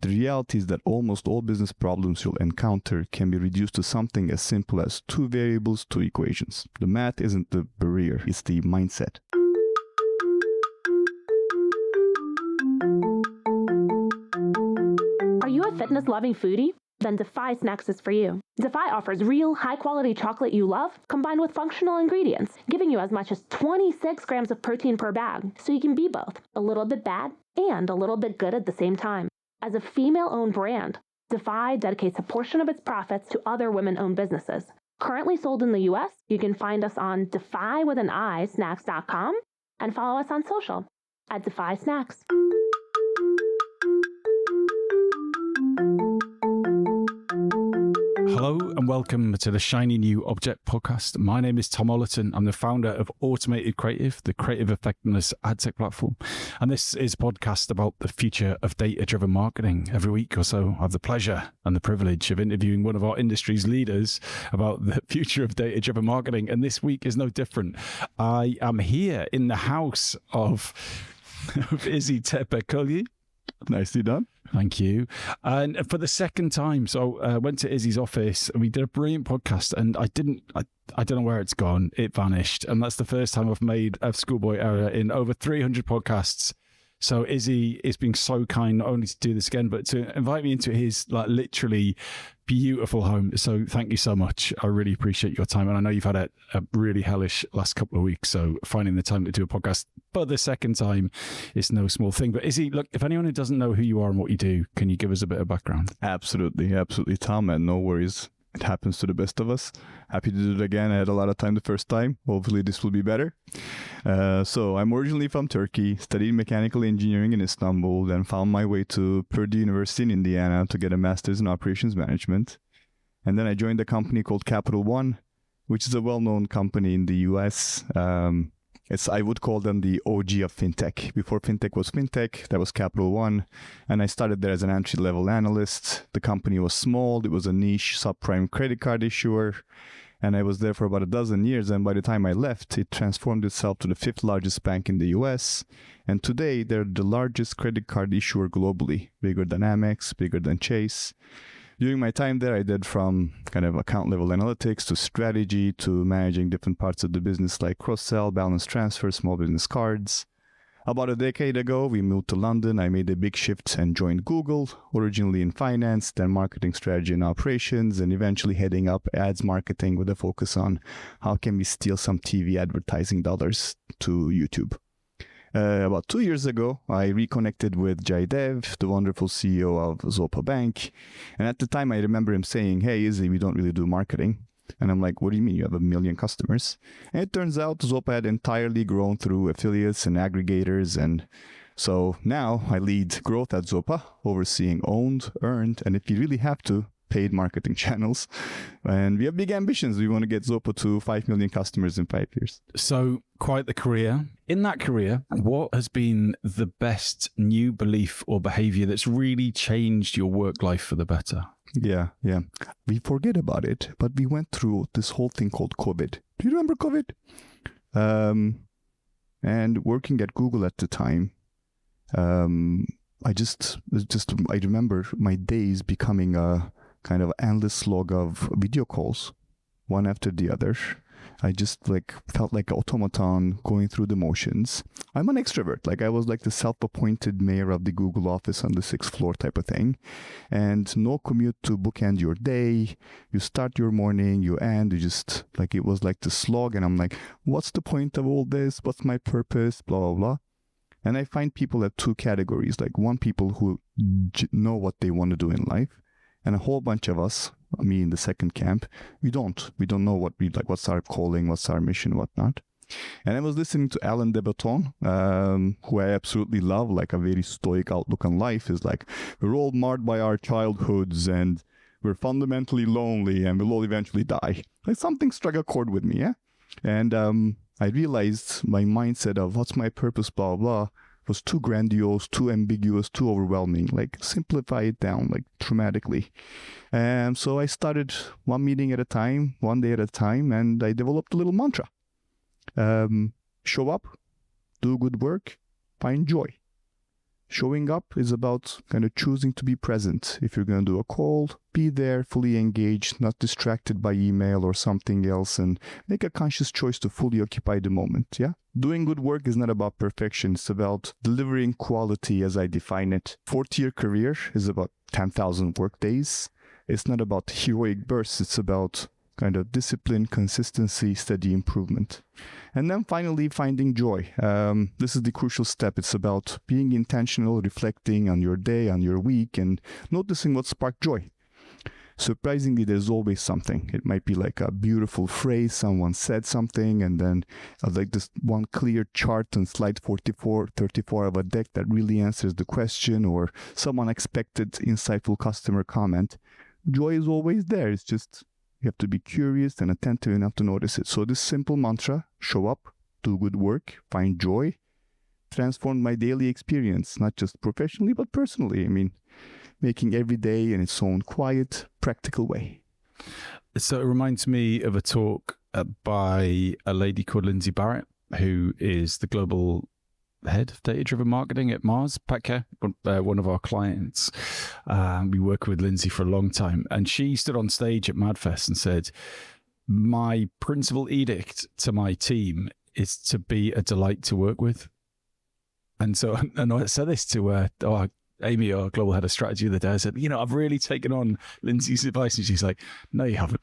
The reality is that almost all business problems you'll encounter can be reduced to something as simple as two variables, two equations. The math isn't the barrier, it's the mindset. Are you a fitness-loving foodie? Then Defy Snacks is for you. Defy offers real, high-quality chocolate you love, combined with functional ingredients, giving you as much as 26 grams of protein per bag, so you can be both a little bit bad and a little bit good at the same time. As a female-owned brand, Defy dedicates a portion of its profits to other women-owned businesses. Currently sold in the US, you can find us on defy.snacks.com and follow us on social at Defy Snacks. Hello and welcome to the Shiny New Object podcast. My name is Tom Ollerton. I'm the founder of Automated Creative, the creative effectiveness ad tech platform. And this is a podcast about the future of data-driven marketing. Every week or so, I have the pleasure and the privilege of interviewing one of our industry's leaders about the future of data-driven marketing. And this week is no different. I am here in the house of Izzy Tepekoylu. Nicely done. Thank you. And for the second time, so I went to Izzy's office and we did a brilliant podcast, and I don't know where it's gone. It vanished. And that's the first time I've made a schoolboy error in over 300 podcasts. So Izzy is being so kind, not only to do this again, but to invite me into his literally beautiful home. So thank you so much. I really appreciate your time. And I know you've had a really hellish last couple of weeks. So finding the time to do a podcast for the second time is no small thing. But Izzy, look, if anyone who doesn't know who you are and what you do, can you give us a bit of background? Absolutely, Tom, and no worries. It happens to the best of us. Happy to do it again. I had a lot of time the first time. Hopefully this will be better. So I'm originally from Turkey, studied mechanical engineering in Istanbul, then found my way to Purdue University in Indiana to get a master's in operations management. And then I joined a company called Capital One, which is a well-known company in the US. I would call them the OG of fintech. Before fintech was fintech, that was Capital One. And I started there as an entry-level analyst. The company was small. It was a niche subprime credit card issuer. And I was there for about a dozen years. And by the time I left, it transformed itself to the fifth largest bank in the US. And today, they're the largest credit card issuer globally, bigger than Amex, bigger than Chase. During my time there, I did from kind of account level analytics to strategy to managing different parts of the business like cross-sell, balance transfer, small business cards. About a decade ago, we moved to London. I made a big shift and joined Google, originally in finance, then marketing strategy and operations, and eventually heading up ads marketing with a focus on how can we steal some TV advertising dollars to YouTube. About 2 years ago, I reconnected with Jaidev, the wonderful CEO of Zopa Bank. And at the time, I remember him saying, "Hey, Izzy, we don't really do marketing." And I'm like, "What do you mean? You have 1 million customers?" And it turns out Zopa had entirely grown through affiliates and aggregators. And so now I lead growth at Zopa, overseeing owned, earned, and if you really have to, paid marketing channels. And we have big ambitions. We want to get Zopa to 5 million customers in 5 years. So quite the career. In that career, what has been the best new belief or behavior that's really changed your work life for the better? Yeah. We forget about it, but we went through this whole thing called COVID. Do you remember COVID? And working at Google at the time, I remember my days becoming a kind of endless slog of video calls, one after the other. I just felt like an automaton going through the motions. I'm an extrovert. I was like the self-appointed mayor of the Google office on the 6th floor type of thing. And no commute to bookend your day. You start your morning, you end, it was like the slog. And I'm like, what's the point of all this? What's my purpose? Blah, blah, blah. And I find people at two categories. One, people who know what they want to do in life. And a whole bunch of us, me in the second camp, we don't know what what's our calling, what's our mission, whatnot. And I was listening to Alain de Botton, who I absolutely love, a very stoic outlook on life, is we're all marred by our childhoods and we're fundamentally lonely and we'll all eventually die. Something struck a chord with me, yeah? And I realized my mindset of what's my purpose, blah, blah, was too grandiose, too ambiguous, too overwhelming. Simplify it down, dramatically. And so I started one meeting at a time, one day at a time, and I developed a little mantra. Show up, do good work, find joy. Showing up is about kind of choosing to be present. If you're going to do a call, be there, fully engaged, not distracted by email or something else, and make a conscious choice to fully occupy the moment, yeah? Doing good work is not about perfection. It's about delivering quality as I define it. 4-year career is about 10,000 work days. It's not about heroic bursts. It's about kind of discipline, consistency, steady improvement. And then finally, finding joy. This is the crucial step. It's about being intentional, reflecting on your day, on your week, and noticing what sparked joy. Surprisingly, there's always something. It might be like a beautiful phrase, someone said something, and then like this one clear chart on slide 34 of a deck that really answers the question, or some unexpected, insightful customer comment. Joy is always there. It's just you have to be curious and attentive enough to notice it. So this simple mantra, show up, do good work, find joy, transformed my daily experience, not just professionally, but personally. I mean, making every day in its own quiet, practical way. So it reminds me of a talk by a lady called Lindsay Barrett, who is the global head of data-driven marketing at Mars Petcare, one of our clients. We work with Lindsay for a long time, and she stood on stage at MadFest and said, my principal edict to my team is to be a delight to work with. And so, and I said this to Amy, our global head of strategy, the other day. I said, I've really taken on Lindsay's advice. And she's like, no, you haven't.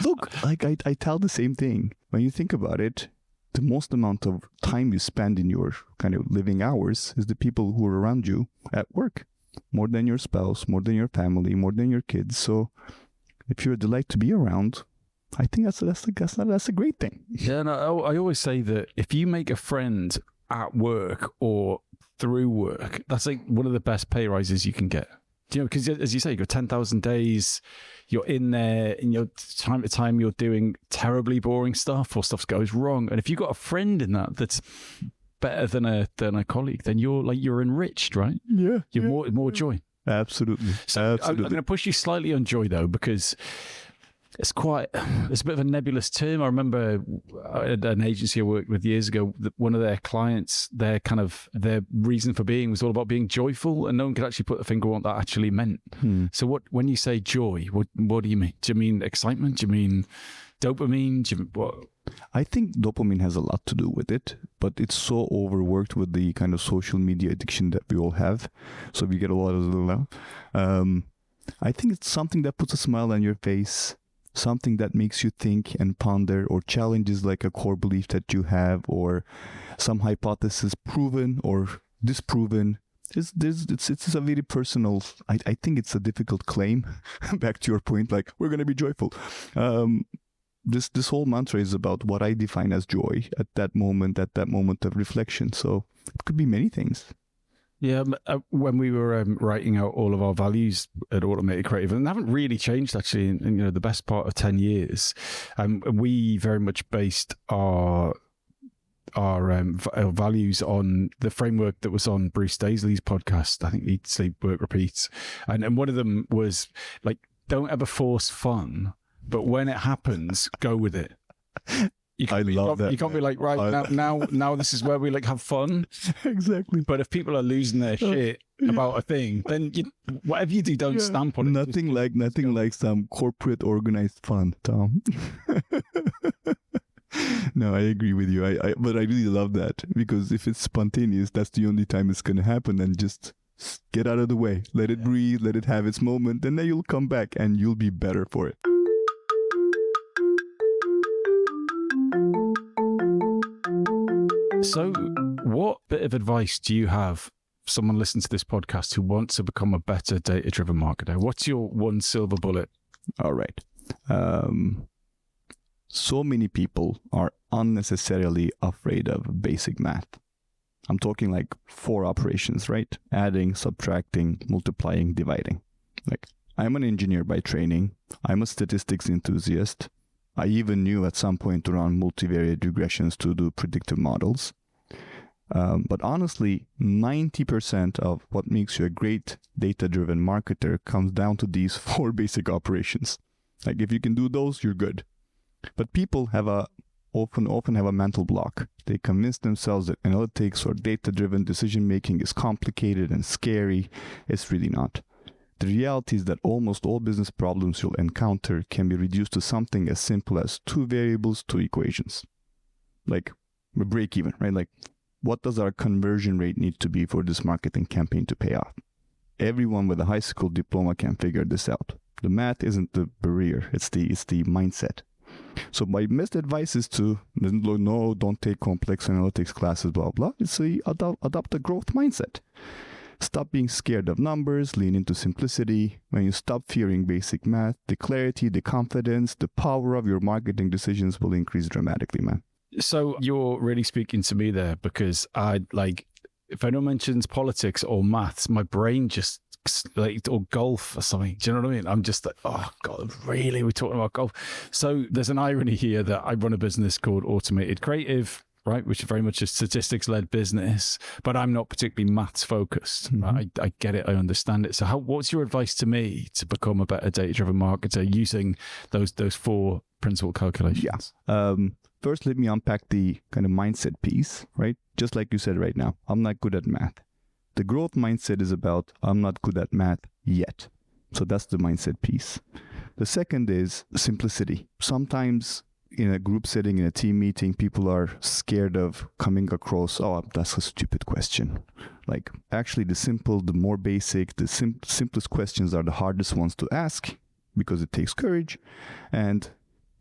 Look, like I tell the same thing. When you think about it, the most amount of time you spend in your kind of living hours is the people who are around you at work, more than your spouse, more than your family, more than your kids. So if you're a delight to be around, I think that's a great thing. Yeah, no, I always say that if you make a friend at work or through work, that's like one of the best pay rises you can get. Because as you say, you've got 10,000 days, you're in there, and time to time you're doing terribly boring stuff or stuff goes wrong. And if you've got a friend in that's better than a colleague, then you're enriched, right? Yeah. You're more joy. Absolutely. So I'm going to push you slightly on joy though, because it's a bit of a nebulous term. I remember at an agency I worked with years ago, one of their clients, their reason for being was all about being joyful, and no one could actually put a finger on what that actually meant. So when you say joy, what do you mean? Do you mean excitement? Do you mean dopamine? What? I think dopamine has a lot to do with it, but it's so overworked with the kind of social media addiction that we all have. So we get a lot of I think it's something that puts a smile on your face, something that makes you think and ponder, or challenges like a core belief that you have, or some hypothesis proven or disproven. It's a very personal, I think it's a difficult claim. Back to your point, like, we're going to be joyful. This whole mantra is about what I define as joy at that moment of reflection. So it could be many things. Yeah, when we were writing out all of our values at Automated Creative, and they haven't really changed actually in the best part of 10 years, we very much based our values on the framework that was on Bruce Daisley's podcast. I think Eat, Sleep, Work, Repeat, and one of them was like, don't ever force fun, but when it happens, go with it. You can't be like, right, now this is where we like have fun. Exactly. But if people are losing their shit about a thing, then whatever you do, don't stamp on it. Nothing like some corporate organized fun, Tom. No, I agree with you. But I really love that, because if it's spontaneous, that's the only time it's going to happen. And just get out of the way. Let it breathe. Let it have its moment. And then you'll come back and you'll be better for it. So what bit of advice do you have for someone listening to this podcast who wants to become a better data-driven marketer? What's your one silver bullet? All right. So many people are unnecessarily afraid of basic math. I'm talking like 4 operations, right? Adding, subtracting, multiplying, dividing. Like, I'm an engineer by training. I'm a statistics enthusiast. I even knew at some point to run multivariate regressions to do predictive models. But honestly, 90% of what makes you a great data-driven marketer comes down to these 4 basic operations. Like, if you can do those, you're good. But people have a often have a mental block. They convince themselves that analytics or data-driven decision-making is complicated and scary. It's really not. The reality is that almost all business problems you'll encounter can be reduced to something as simple as 2 variables, 2 equations. Like a break even, right? Like, what does our conversion rate need to be for this marketing campaign to pay off? Everyone with a high school diploma can figure this out. The math isn't the barrier, it's the mindset. So my best advice is to, no, don't take complex analytics classes, blah, blah. It's adopt a growth mindset. Stop being scared of numbers, lean into simplicity. When you stop fearing basic math, the clarity, the confidence, the power of your marketing decisions will increase dramatically, man. So you're really speaking to me there, because if anyone mentions politics or maths, my brain just or golf or something. Do you know what I mean? I'm just like, oh God, really? We're talking about golf. So there's an irony here that I run a business called Automated Creative, right? Which is very much a statistics-led business, but I'm not particularly maths focused. Mm-hmm. Right? I get it. I understand it. So what's your advice to me to become a better data-driven marketer using those 4 principal calculations? Yeah. First, let me unpack the kind of mindset piece, right? Just like you said right now, I'm not good at math. The growth mindset is about, I'm not good at math yet. So that's the mindset piece. The second is simplicity. Sometimes in a group setting, in a team meeting, people are scared of coming across, oh, that's a stupid question. Like, actually, the more basic, the simplest questions are the hardest ones to ask because it takes courage and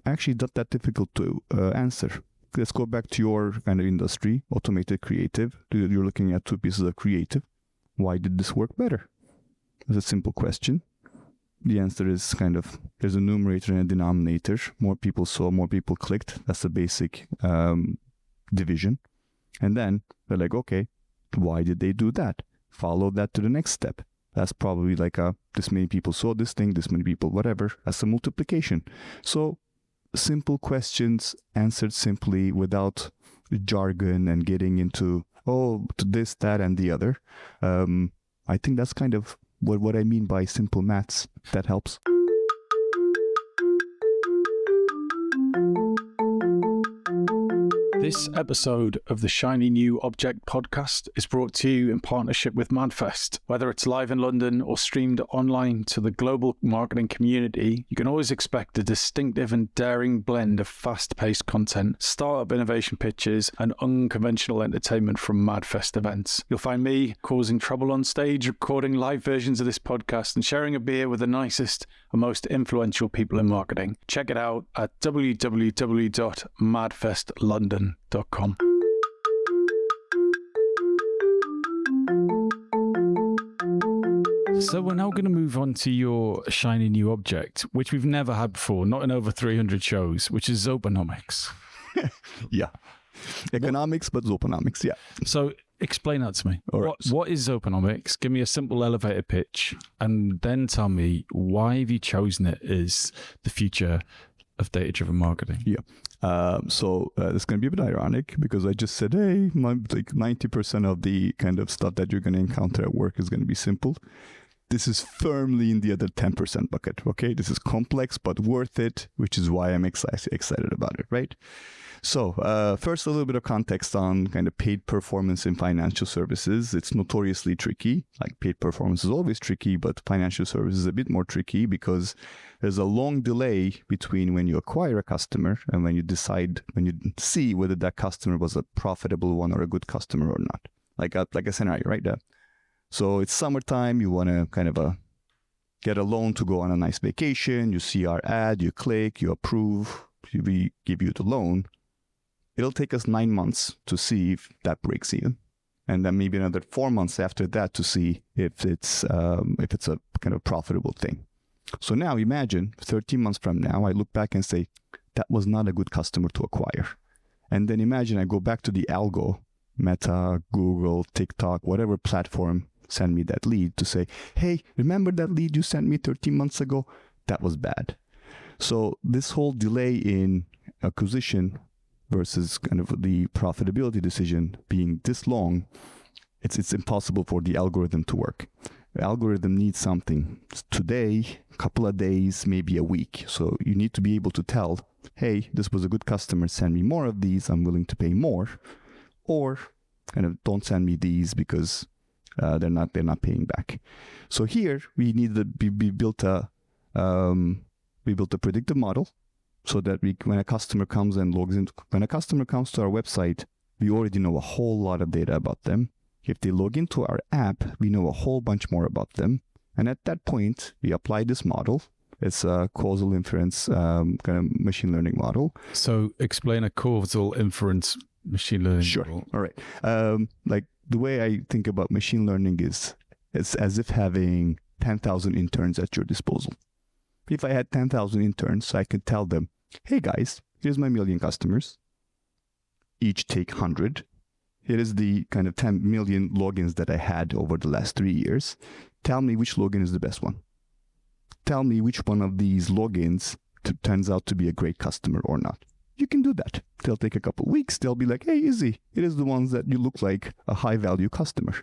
actually not that difficult to answer. Let's go back to your kind of industry, automated creative. You're looking at 2 pieces of creative. Why did this work better? It's a simple question. The answer is kind of, there's a numerator and a denominator. More people saw, more people clicked. That's the basic division. And then they're like, okay, why did they do that? Follow that to the next step. That's probably like this many people saw this thing, this many people, whatever. That's a multiplication. So simple questions answered simply without jargon and getting into, this, that, and the other. I think that's kind of what I mean by simple maths. That helps. This episode of the Shiny New Object podcast is brought to you in partnership with MadFest. Whether it's live in London or streamed online to the global marketing community, you can always expect a distinctive and daring blend of fast-paced content, startup innovation pitches, and unconventional entertainment from MadFest events. You'll find me causing trouble on stage, recording live versions of this podcast, and sharing a beer with the nicest and most influential people in marketing. Check it out at www.madfestlondon.com. So we're now going to move on to your shiny new object, which we've never had before, not in over 300 shows, which is Zopanomics. Yeah. Economics, but Zopanomics, yeah. So explain that to me. All right. What is Zopanomics? Give me a simple elevator pitch, and then tell me why have you chosen it as the future of data-driven marketing? Yeah. So it's going to be a bit ironic because I just said, hey, like 90% of the kind of stuff that you're going to encounter at work is going to be simple. This is firmly in the other 10% bucket, okay? This is complex, but worth it, which is why I'm excited about it, right? So first, a little bit of context on kind of paid performance in financial services. It's notoriously tricky. Like, paid performance is always tricky, but financial services is a bit more tricky because there's a long delay between when you acquire a customer and when you see whether that customer was a profitable one or a good customer or not. Like a scenario, right? So it's summertime. You want to kind of get a loan to go on a nice vacation. You see our ad, you click, you approve, we give you the loan. It'll take us 9 months to see if that breaks even, and then maybe another 4 months after that to see if it's a kind of profitable thing. So now imagine 13 months from now, I look back and say, that was not a good customer to acquire. And then imagine I go back to the algo, Meta, Google, TikTok, whatever platform, send me that lead to say, hey, remember that lead you sent me 13 months ago? That was bad. So this whole delay in acquisition versus kind of the profitability decision being this long, it's impossible for the algorithm to work. The algorithm needs something today, a couple of days, maybe a week. So you need to be able to tell hey, this was a good customer, send me more of these, I'm willing to pay more, or kind of don't send me these because they're not paying back. So here we built a predictive model so that when a customer comes to our website, we already know a whole lot of data about them. If they log into our app, we know a whole bunch more about them. And at that point, we apply this model. It's a causal inference kind of machine learning model. So explain a causal inference machine learning model. All right. Like the way I think about machine learning is it's as if having 10,000 interns at your disposal. If I had 10,000 interns, I could tell them, hey guys, here's my 1,000,000 customers. Each take 100. Here is the kind of 10 million logins that I had over the last 3 years. Tell me which login is the best one. Tell me which one of these logins turns out to be a great customer or not. You can do that. They'll take a couple of weeks. They'll be like, hey, Izzy, it is the ones that you look like a high-value customer.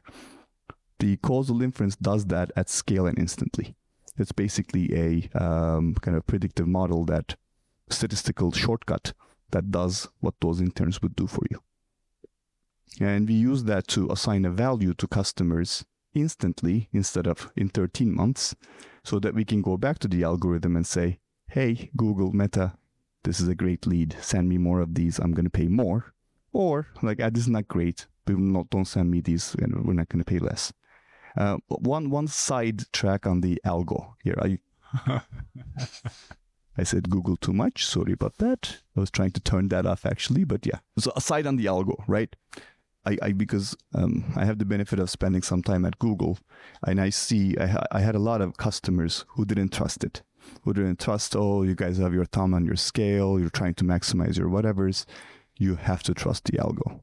The causal inference does that at scale and instantly. It's basically a kind of predictive model, that statistical shortcut that does what those interns would do for you. And we use that to assign a value to customers instantly instead of in 13 months, so that we can go back to the algorithm and say, hey, Google, Meta, this is a great lead. Send me more of these. I'm going to pay more. Or like, this is not great. Don't send me these. We're not going to pay less. One side track on the algo here. I said Google too much. Sorry about that. I was trying to turn that off actually, but yeah. So aside on the algo, right? Because I have the benefit of spending some time at Google, and I had a lot of customers who didn't trust it, oh, you guys have your thumb on your scale, you're trying to maximize your whatevers. You have to trust the algo.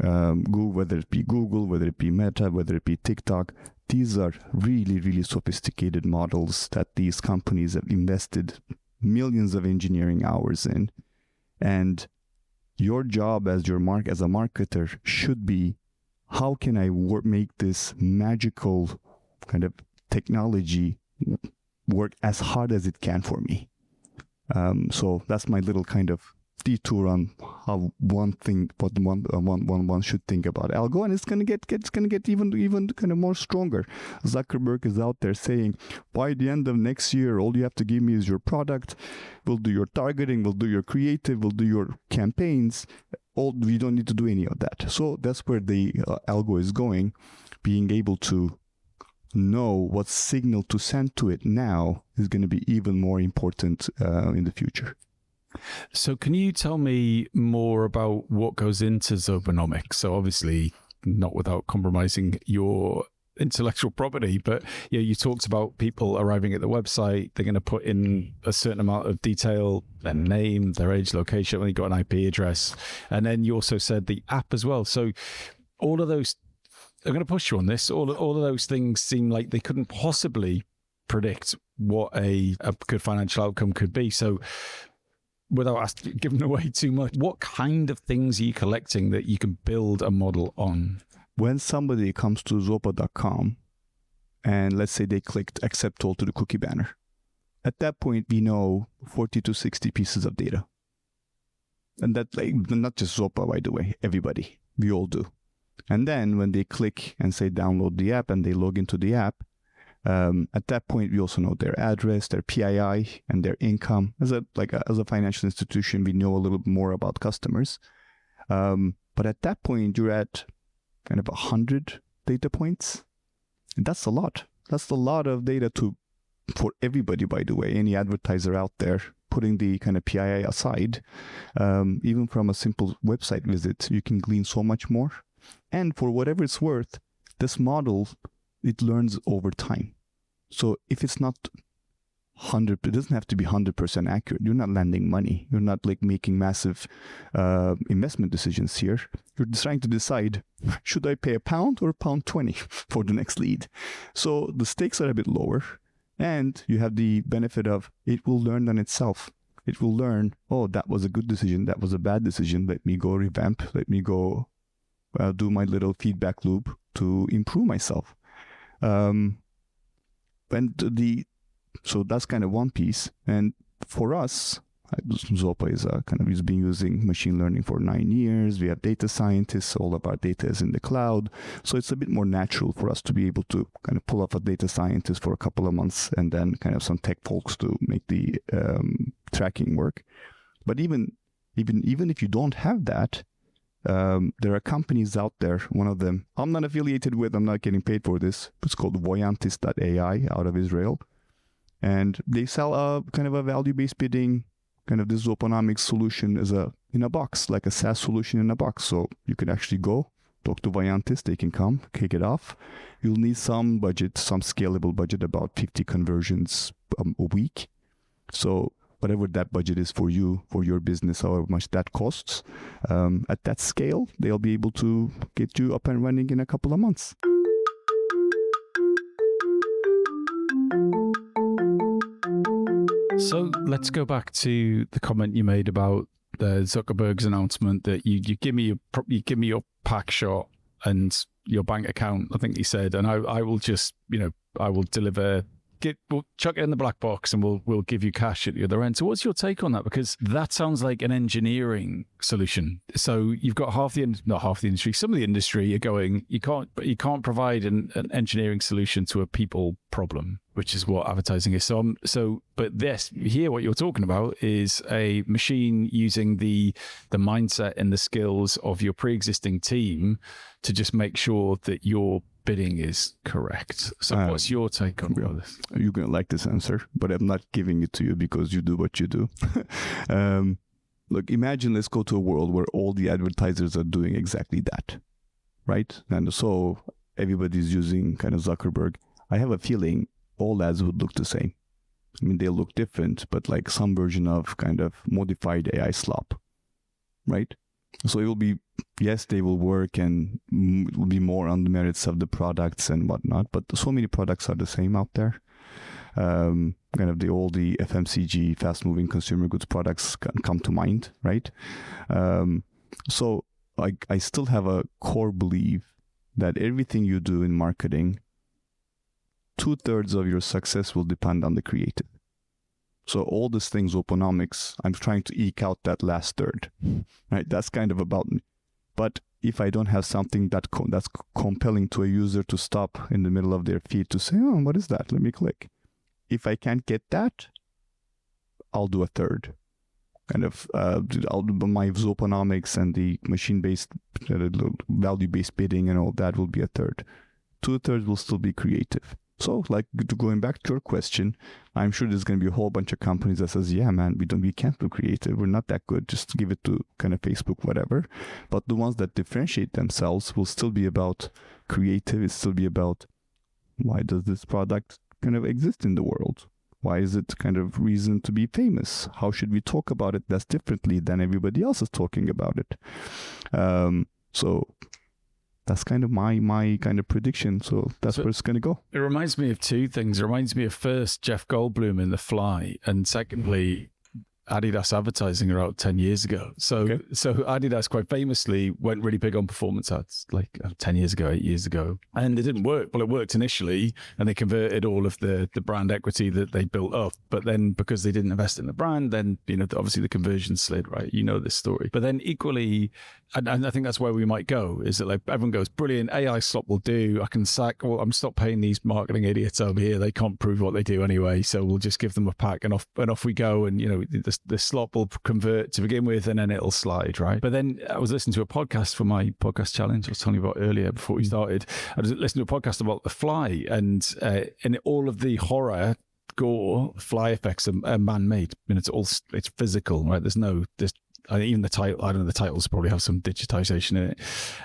Google, whether it be Google, whether it be Meta, whether it be TikTok, these are really, really sophisticated models that these companies have invested millions of engineering hours in. And your job as a marketer should be, how can I make this magical kind of technology work as hard as it can for me? So that's my little kind of detour on how one should think about algo, and it's gonna get even kind of more stronger. Zuckerberg is out there saying, by the end of next year, all you have to give me is your product. We'll do your targeting, we'll do your creative, we'll do your campaigns. We don't need to do any of that. So that's where the algo is going. Being able to know what signal to send to it now is going to be even more important in the future. So can you tell me more about what goes into Zopanomics? So obviously not without compromising your intellectual property, but you talked about people arriving at the website, they're going to put in a certain amount of detail, their name, their age, location, when you got an IP address, and then you also said the app as well. So all of those, I'm going to push you on this, all of those things seem like they couldn't possibly predict what a good financial outcome could be. So without giving away too much, what kind of things are you collecting that you can build a model on? When somebody comes to Zopa.com and let's say they clicked accept all to the cookie banner, at that point we know 40 to 60 pieces of data. And that, like, not just Zopa, by the way, everybody, we all do. And then when they click and say download the app and they log into the app, at that point, we also know their address, their PII, and their income. As a financial institution, we know a little bit more about customers. But at that point, you're at kind of 100 data points. And that's a lot. That's a lot of data for everybody, by the way, any advertiser out there, putting the kind of PII aside. Even from a simple website visit, you can glean so much more. And for whatever it's worth, this model, it learns over time. So if it's not 100, it doesn't have to be 100% accurate. You're not lending money. You're not like making massive investment decisions here. You're just trying to decide, should I pay £1 or £1.20 for the next lead? So the stakes are a bit lower, and you have the benefit of it will learn on itself. It will learn, oh, that was a good decision. That was a bad decision. Let me go revamp. Let me go do my little feedback loop to improve myself. So that's kind of one piece. And for us, Zopa is been using machine learning for 9 years. We have data scientists. All of our data is in the cloud. So it's a bit more natural for us to be able to kind of pull off a data scientist for a couple of months and then kind of some tech folks to make the tracking work. But even if you don't have that, there are companies out there. One of them I'm not affiliated with. I'm not getting paid for this. It's called Voyantis.ai out of Israel. And they sell a kind of a value-based bidding, kind of this Zopanomics solution in a box, like a SaaS solution in a box. So you can actually go talk to Voyantis. They can come, kick it off. You'll need some budget, some scalable budget, about 50 conversions a week. So whatever that budget is for you, for your business, however much that costs, at that scale, they'll be able to get you up and running in a couple of months. So let's go back to the comment you made about Zuckerberg's announcement that you give me your pack shot and your bank account, I think he said, and I will just, I will deliver. We'll chuck it in the black box and we'll give you cash at the other end. So what's your take on that? Because that sounds like an engineering solution. So you've got some of the industry are going, you can't provide an engineering solution to a people problem, which is what advertising is. But here what you're talking about is a machine using the mindset and the skills of your pre-existing team to just make sure that your bidding is correct. So what's your take on all this? You're going to like this answer, but I'm not giving it to you because you do what you do. Look, imagine let's go to a world where all the advertisers are doing exactly that, right? And so everybody's using kind of Zuckerberg. I have a feeling all ads would look the same. I mean, they'll look different, but like some version of kind of modified AI slop, right? So it will be, yes, they will work and it will be more on the merits of the products and whatnot, but so many products are the same out there. Kind of all the FMCG, fast-moving consumer goods products come to mind, right? So I still have a core belief that everything you do in marketing, 2/3 of your success will depend on the creative. So all these things, Zopanomics, I'm trying to eke out that last third, right? That's kind of about me. But if I don't have something that's compelling to a user to stop in the middle of their feed to say, oh, what is that? Let me click. If I can't get that, I'll do a third. Kind of, I'll do my Zopanomics and the machine-based, value-based bidding and all that will be a third. 2/3 will still be creative. So, like, going back to your question, I'm sure there's going to be a whole bunch of companies that says, yeah, man, we can't do creative. We're not that good. Just give it to kind of Facebook, whatever. But the ones that differentiate themselves will still be about creative. It'll still be about why does this product kind of exist in the world? Why is it kind of reason to be famous? How should we talk about it that's differently than everybody else is talking about it? So that's kind of my kind of prediction. So that's where it's going to go. It reminds me of two things. It reminds me of first Jeff Goldblum in The Fly, and secondly, Adidas advertising about 10 years ago. So Adidas quite famously went really big on performance ads like 10 years ago, 8 years ago. And it didn't work. Well, it worked initially and they converted all of the brand equity that they built up. But then because they didn't invest in the brand, then, obviously the conversion slid, right? You know this story. But then equally, and I think that's where we might go, is that like everyone goes, brilliant, AI slop will do. I can I'm stop paying these marketing idiots over here. They can't prove what they do anyway. So we'll just give them a pack and off we go. And, the slop will convert to begin with and then it'll slide, right? But then I was listening to a podcast for my podcast challenge I was telling you about earlier before we started. I was listening to a podcast about The Fly and all of the horror, gore, fly effects are man-made. It's physical, right? Even the title, I don't know, the titles probably have some digitization in it.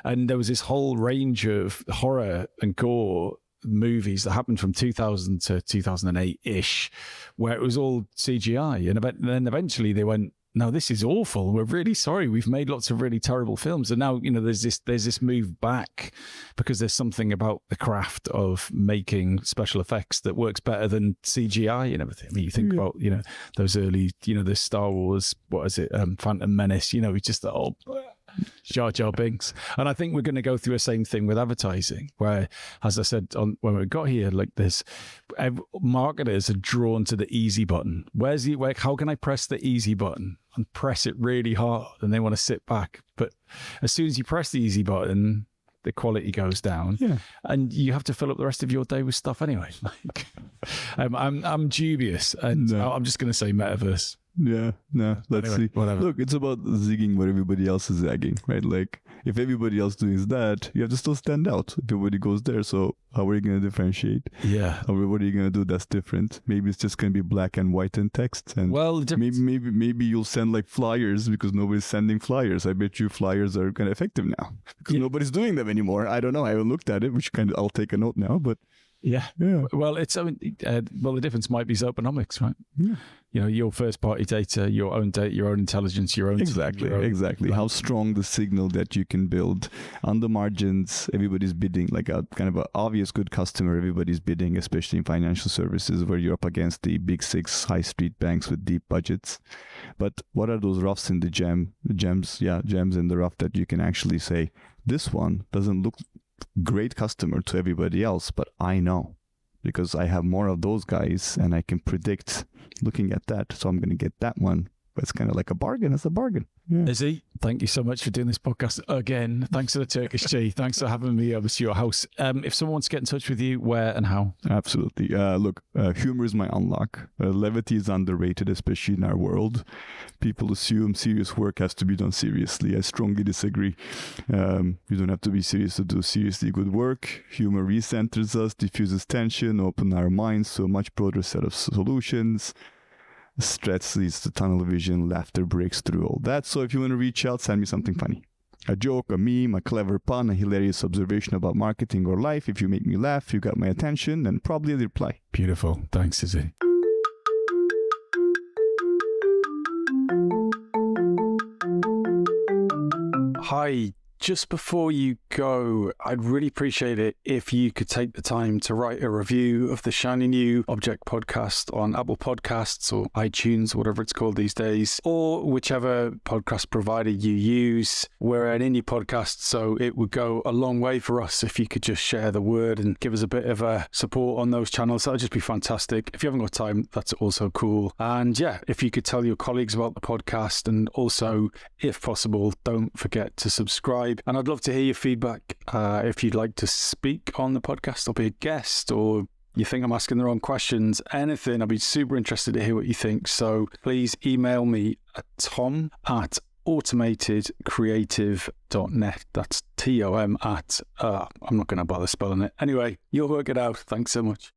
And there was this whole range of horror and gore movies that happened from 2000 to 2008-ish, where it was all CGI. And then eventually they went, no, this is awful. We're really sorry. We've made lots of really terrible films. And now, there's this move back because there's something about the craft of making special effects that works better than CGI and everything. I mean, you think about, those early, the Star Wars, what is it? Phantom Menace, just that old... Jar Jar Binks. And I think we're going to go through the same thing with advertising, where, as I said when we got here, like this, marketers are drawn to the easy button. How can I press the easy button and press it really hard? And they want to sit back. But as soon as you press the easy button, the quality goes down, and you have to fill up the rest of your day with stuff anyway. Like, I'm dubious, and I'm just going to say metaverse. Yeah, no, let's Anyway, see. whatever. Look, it's about zigging what everybody else is zagging, right? Like, if everybody else doing that, you have to still stand out. If everybody goes there, so how are you going to differentiate? Yeah. What are you going to do that's different? Maybe it's just going to be black and white in text, and maybe you'll send like flyers because nobody's sending flyers. I bet you flyers are kind of effective now because nobody's doing them anymore. I don't know. I haven't looked at it, which I'll take a note now, but. Yeah. Well, the difference might be Zopanomics, right? Yeah. You know, your first party data, your own intelligence, your own exactly. How strong the signal that you can build on the margins. Everybody's bidding, like a kind of an obvious good customer. Everybody's bidding, especially in financial services, where you're up against the big six high street banks with deep budgets. But what are those roughs in the gems in the rough that you can actually say, this one doesn't look great customer to everybody else, but I know because I have more of those guys and I can predict looking at that, so I'm going to get that one. But it's kind of like a bargain. It's a bargain. Yeah. Izzy, thank you so much for doing this podcast again. Thanks for the Turkish tea. Thanks for having me over to your house. If someone wants to get in touch with you, where and how? Absolutely. Look, humor is my unlock. Levity is underrated, especially in our world. People assume serious work has to be done seriously. I strongly disagree. You don't have to be serious to do seriously good work. Humor recenters us, diffuses tension, opens our minds to a much broader set of solutions. Stress leads to tunnel vision, laughter breaks through all that. So if you want to reach out, send me something funny. A joke, a meme, a clever pun, a hilarious observation about marketing or life. If you make me laugh, you got my attention, and probably a reply. Beautiful. Thanks, Izzy. Hi. Just before you go, I'd really appreciate it if you could take the time to write a review of the shiny new Object podcast on Apple Podcasts or iTunes, whatever it's called these days, or whichever podcast provider you use. We're an indie podcast, so it would go a long way for us if you could just share the word and give us a bit of a support on those channels. That would just be fantastic. If you haven't got time, that's also cool. And yeah, if you could tell your colleagues about the podcast, and also, if possible, don't forget to subscribe. And I'd love to hear your feedback. If you'd like to speak on the podcast or be a guest, or you think I'm asking the wrong questions, anything, I'd be super interested to hear what you think. So please email me at tom@automatedcreative.net. That's TOM at, I'm not going to bother spelling it. Anyway, you'll work it out. Thanks so much.